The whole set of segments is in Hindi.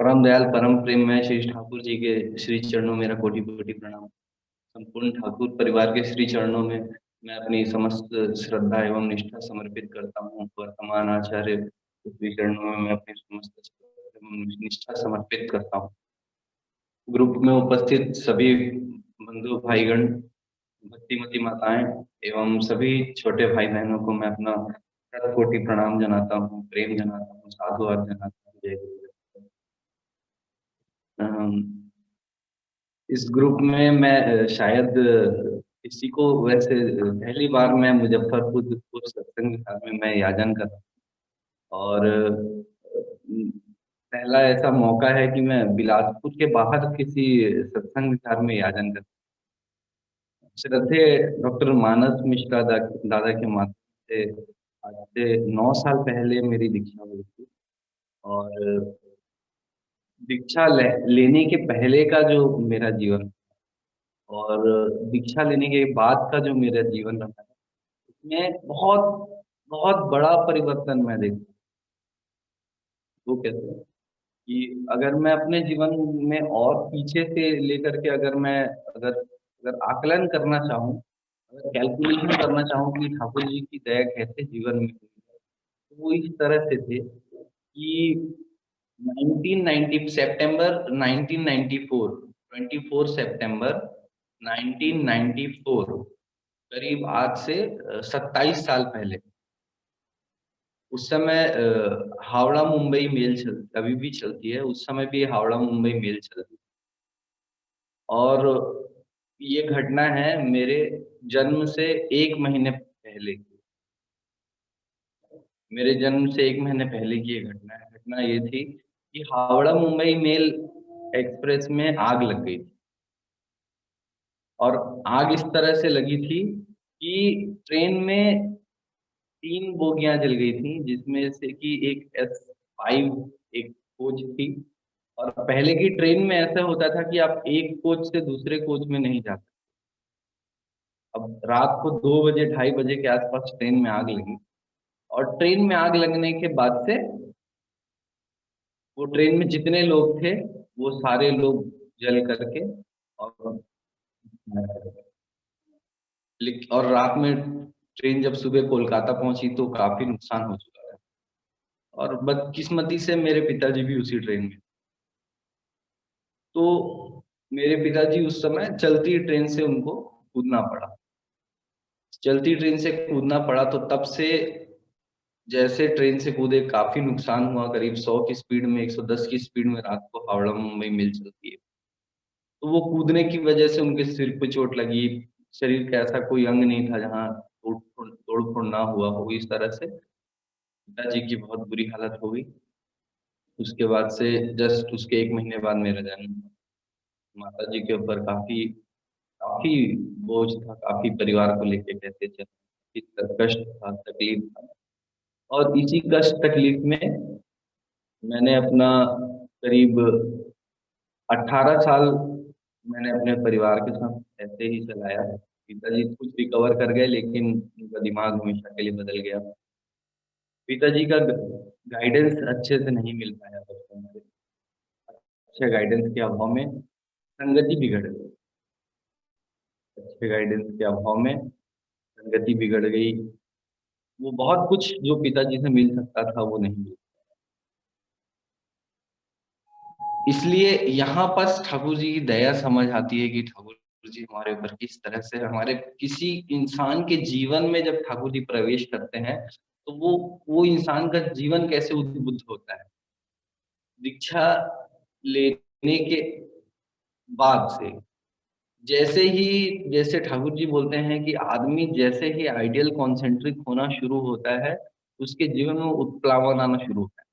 परम दयाल परम प्रेम में श्री ठाकुर जी के श्री चरणों में मेरा कोटि कोटि प्रणाम। संपूर्ण ठाकुर परिवार के श्री चरणों में मैं अपनी समस्त श्रद्धा एवं निष्ठा समर्पित करता हूँ। वर्तमान आचार्य के श्री चरणों में मैं अपनी समस्त श्रद्धा एवं निष्ठा समर्पित करता हूँ। ग्रुप में उपस्थित सभी बंधु भाईगण, भक्तिमती माताएं एवं सभी छोटे भाई बहनों को मैं अपना शत कोटि प्रणाम जनाता हूँ, प्रेम जनाता हूँ, साधुवाद जनाता हूँ। जय गुरुदेव। इस ग्रुप में मैं शायद किसी को वैसे पहली बार मैं मुजफ्फरपुर सत्संग विहार में मैं याजन कर रहा हूँ। और पहला ऐसा मौका है कि मैं बिलासपुर के बाहर किसी सत्संग विहार में याजन कर। श्रद्धे डॉक्टर मानस मिश्रा दादा के माध्यम से आज से 9 साल पहले मेरी दीक्षा हुई थी। और दीक्षा लेने के पहले का जो मेरा जीवन और दीक्षा लेने के बाद का जो मेरा जीवन रहा है, उसमें बहुत बहुत बड़ा परिवर्तन मैं देखता हूँ। वो कैसे है कि अगर मैं अपने जीवन में और पीछे से लेकर के अगर अगर आकलन करना चाहूँ, अगर कैलकुलेशन करना चाहूँ कि ठाकुर जी की दया कैसे जीवन में हुई है, तो वो इस तरह से थे कि 1990 सितंबर 1994, 24 सितंबर 1994, करीब आज से 27 साल पहले, उस समय हावड़ा मुंबई मेल अभी भी चलती है। उस समय भी हावड़ा मुंबई मेल चलती है। और ये घटना है मेरे जन्म से 1 महीने पहले की। मेरे जन्म से 1 महीने पहले की ये घटना है। घटना ये थी कि हावड़ा मुंबई मेल एक्सप्रेस में आग लग गई थी। और आग इस तरह से लगी थी कि ट्रेन में 3 बोगियां जल गई थी, जिसमें से कि एक S5 एक कोच थी। और पहले की ट्रेन में ऐसा होता था कि आप एक कोच से दूसरे कोच में नहीं जा सकते। अब रात को 2 बजे 2:30 बजे के आसपास ट्रेन में आग लगी। और ट्रेन में आग लगने के बाद से वो ट्रेन में जितने लोग थे वो सारे लोग जल करके और और रात में ट्रेन जब सुबह कोलकाता पहुंची तो काफी नुकसान हो चुका था। और बदकिस्मती से मेरे पिताजी भी उसी ट्रेन में। तो मेरे पिताजी उस समय चलती ट्रेन से उनको कूदना पड़ा। चलती ट्रेन से कूदना पड़ा तो तब से जैसे ट्रेन से कूदे काफी नुकसान हुआ। करीब 100 की स्पीड में, 110 की स्पीड में रात को हावड़ा मुंबई मेल चलती है। तो वो कूदने की वजह से उनके सिर पे चोट लगी। शरीर का ऐसा कोई अंग नहीं था जहाँ तोड़ फोड़ ना हुआ हो। इस तरह से पिताजी की बहुत बुरी हालत हो गई। उसके बाद से जस्ट उसके 1 महीने बाद मेरा जन्म हुआ। माता जी के ऊपर काफी काफी बोझ था, काफी परिवार को लेके कैसे चल, कष्ट था, तकलीफ था। और इसी कष्ट तकलीफ में मैंने अपना करीब 18 साल मैंने अपने परिवार के साथ ऐसे ही चलाया। पिताजी कुछ रिकवर कर गए, लेकिन उनका दिमाग हमेशा के लिए बदल गया। पिताजी का गाइडेंस अच्छे से नहीं मिल पाया बचपन से। अच्छे गाइडेंस के अभाव में संगति बिगड़ गई। अच्छे गाइडेंस के अभाव में संगति बिगड़ गई। वो बहुत कुछ जो पिताजी से मिल सकता था वो नहीं मिल। इसलिए यहाँ पर ठाकुर जी की दया समझ आती है कि ठाकुर जी हमारे ऊपर किस तरह से, हमारे किसी इंसान के जीवन में जब ठाकुर जी प्रवेश करते हैं तो वो इंसान का जीवन कैसे उद्बुद्ध होता है। दीक्षा लेने के बाद से जैसे ठाकुर जी बोलते हैं कि आदमी जैसे ही आइडियल कॉन्सेंट्रिक होना शुरू होता है, उसके जीवन में उत्प्लावन आना शुरू होता है।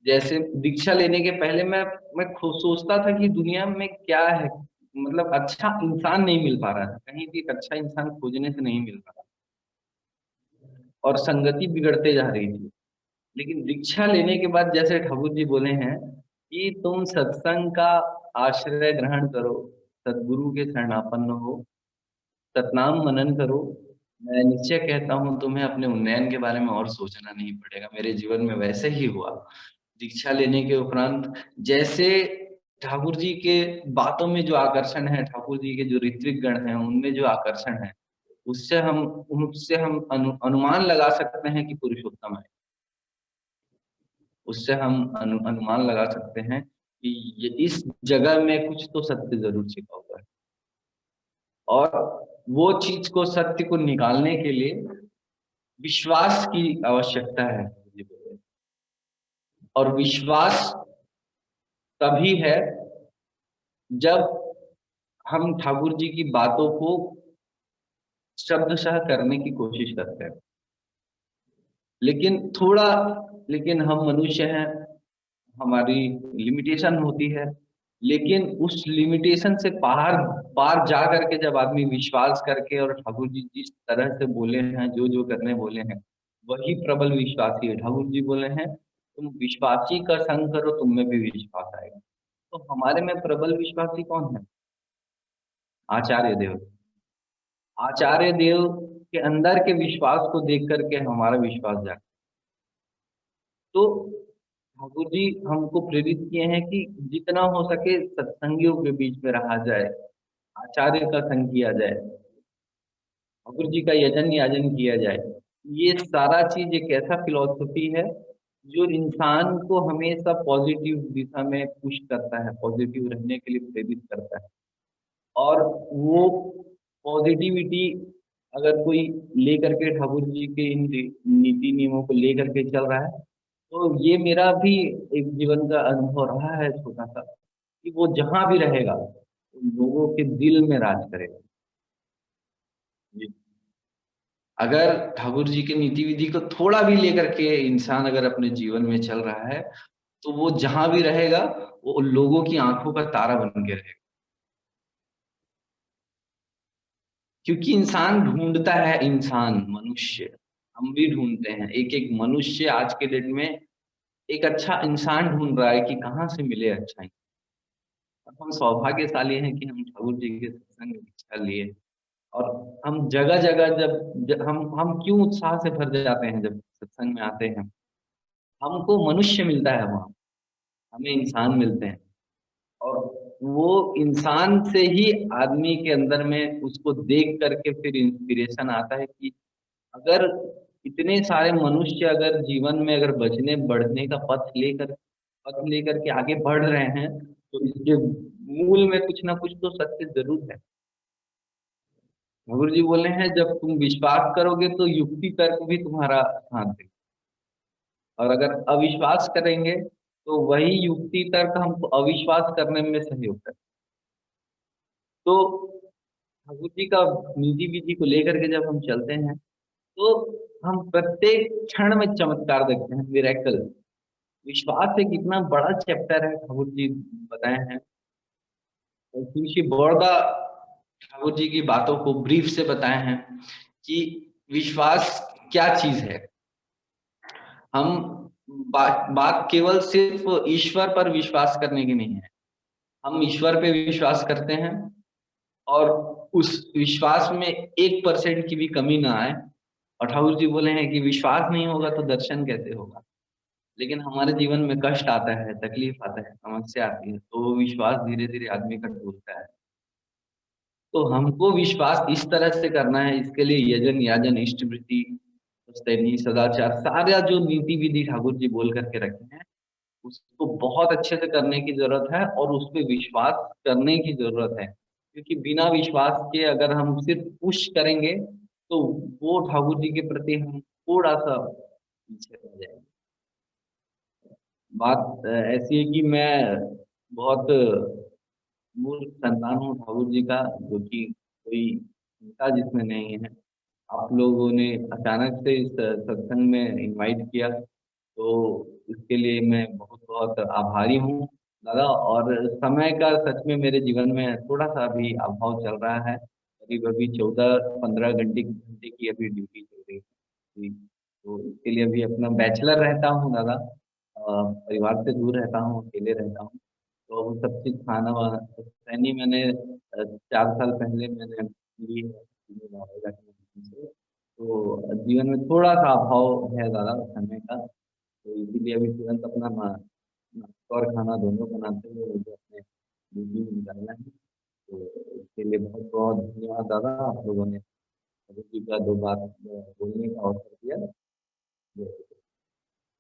जैसे दीक्षा लेने के पहले मैं खुद सोचता था कि दुनिया में क्या है, मतलब अच्छा इंसान नहीं मिल पा रहा था, कहीं भी अच्छा इंसान खोजने से नहीं मिल रहा और संगति बिगड़ते जा रही थी। लेकिन दीक्षा लेने के बाद जैसे ठाकुर जी बोले हैं कि तुम सत्संग का आश्रय ग्रहण करो, सदगुरु के शरणापन्न हो, सतनाम मनन करो। मैं निश्चय कहता हूँ तुम्हें अपने उन्नयन के बारे में और सोचना नहीं पड़ेगा। मेरे जीवन में वैसे ही हुआ। दीक्षा लेने के उपरांत जैसे ठाकुर जी के बातों में जो आकर्षण है, ठाकुर जी के जो ऋत्विक गण हैं, उनमें जो आकर्षण है, उससे हम अनुमान लगा सकते हैं कि पुरुषोत्तम है। उससे हम अनुमान लगा सकते हैं कि ये इस जगह में कुछ तो सत्य ज़रूर छिपा हुआ है। और वो चीज़ को, सत्य को निकालने के लिए विश्वास की आवश्यकता है। और विश्वास तभी है जब हम ठाकुर जी की बातों को शब्दशः करने की कोशिश करते हैं। लेकिन थोड़ा लेकिन हम मनुष्य हैं, हमारी लिमिटेशन होती है। लेकिन उस लिमिटेशन से पार पार जा करके जब आदमी विश्वास करके, और ठाकुर जी जिस तरह से बोले हैं, जो-जो करने बोले हैं, वही प्रबल विश्वासी है। ठाकुर जी बोले हैं, "तुम विश्वासी का संग करो, तुम में भी विश्वास आएगा।" तो हमारे में प्रबल विश्वासी कौन है? आचार्य देव। आचार्य देव के अंदर के विश्वास को देख कर के हमारा विश्वास जागा। तो ठाकुर जी हमको प्रेरित किए हैं कि जितना हो सके सत्संगियों के बीच में रहा जाए, आचार्य का संग किया जाए, ठाकुर जी का यजन याजन किया जाए। ये सारा चीज एक ऐसा फिलॉसफी है जो इंसान को हमेशा पॉजिटिव दिशा में पुश करता है, पॉजिटिव रहने के लिए प्रेरित करता है। और वो पॉजिटिविटी अगर कोई लेकर के ठाकुर जी के इन नीति नियमों को लेकर के चल रहा है, तो ये मेरा भी एक जीवन का अनुभव रहा है छोटा सा, कि वो जहाँ भी रहेगा, लोगों के दिल में राज करेगा। जी। अगर ठाकुर जी के नीति विधि को थोड़ा भी लेकर के इंसान अगर अपने जीवन में चल रहा है, तो वो जहाँ भी रहेगा, वो लोगों की आंखों का तारा बन के रहेगा। क्योंकि इंसान ढूँढता है, इंसान, मनुष्य, हम भी ढूँढते हैं। एक-एक मनुष्य आज के डेट में एक अच्छा इंसान ढूँढ रहा है कि कहाँ से मिले अच्छा इंसान। और हम सौभाग्यशाली हैं कि हम ठाकुर जी के सत्संग में दीक्षा लिए, और हम जगह-जगह जब हम क्यों उत्साह से भर जाते हैं जब सत्संग में आते हैं। हमको मनुष्य मिलता है वहाँ, हमें इंसान मिलते हैं। और वो इंसान से ही आदमी के अंदर में उसको देख कर के फिर इंस्पिरेशन आता है कि अगर इतने सारे मनुष्य अगर जीवन में अगर बचने बढ़ने का पथ लेकर के आगे बढ़ रहे हैं, तो इसके मूल में कुछ ना कुछ तो सत्य ज़रूर है। ठाकुर जी बोले हैं, जब तुम विश्वास करोगे तो युक्ति तर्क भी तुम्हारा साथ देगा, और अगर अविश्वास करेंगे, तो वही युक्ति तर्क हमको अविश्वास करने में सहयोग करेगा। तो ठाकुर जी का निजी विधि को लेकर के जब हम चलते हैं, तो हम प्रत्येक क्षण में चमत्कार देखते हैं, मिरेकल। विश्वास एक इतना बड़ा चैप्टर है, ठाकुर जी बताए हैं। और तुलसी बड़ौदा ठाकुर जी की बातों को ब्रीफ से बताए हैं कि विश्वास क्या चीज है। हम बात केवल सिर्फ ईश्वर पर विश्वास करने की नहीं है। हम ईश्वर पे विश्वास करते हैं, और उस विश्वास में 1% की भी कमी ना आए। और ठाकुर जी बोले हैं कि विश्वास नहीं होगा तो दर्शन कैसे होगा। लेकिन हमारे जीवन में कष्ट आता है, तकलीफ आता है, समस्या आती है, तो वो विश्वास धीरे-धीरे आदमी का टूटता है। तो हमको विश्वास इस तरह से करना है, इसके लिए यजन, याजन, इष्टवृत्ति, पुश्तैनी, सदाचार, सारा जो नीति विधि ठाकुर जी बोल करके रखे हैं, उसको बहुत अच्छे से करने की ज़रूरत है, और उस पे विश्वास करने की ज़रूरत है। क्योंकि बिना विश्वास के अगर हम सिर्फ पुश करेंगे, तो वो ठाकुर जी के प्रति हम थोड़ा-सा पीछे रह जाएँगे। बात ऐसी है कि मैं बहुत मूर्ख संतान हूँ ठाकुर जी का, जो कि कोई चिंता जिसमें नहीं है। आप लोगों ने अचानक से इस सत्संग में इनवाइट किया, तो इसके लिए मैं बहुत-बहुत आभारी हूँ दादा। और समय का सच में मेरे जीवन में थोड़ा-सा अभी अभाव चल रहा है। करीब अभी 14-15 घंटे की अभी ड्यूटी चल रही है। जी, तो इसके लिए अभी अपना बैचलर रहता हूँ दादा। परिवार से दूर रहता हूँ, अकेले रहता हूँ। तो वो सब चीज़ खाना-वाना पुश्तैनी मैंने 4 साल पहले मैंने ली है। से। तो जीवन में थोड़ा-सा अभाव है दादा समय का। तो इसीलिए अभी तुरंत अपना नाश्ता और खाना दोनों बनाते हुए मुझे अपने ड्यूटी में निकलना है। तो इसके लिए बहुत बहुत धन्यवाद दादा, आप लोगों ने अभी की दो बात बोलने का अवसर दिया।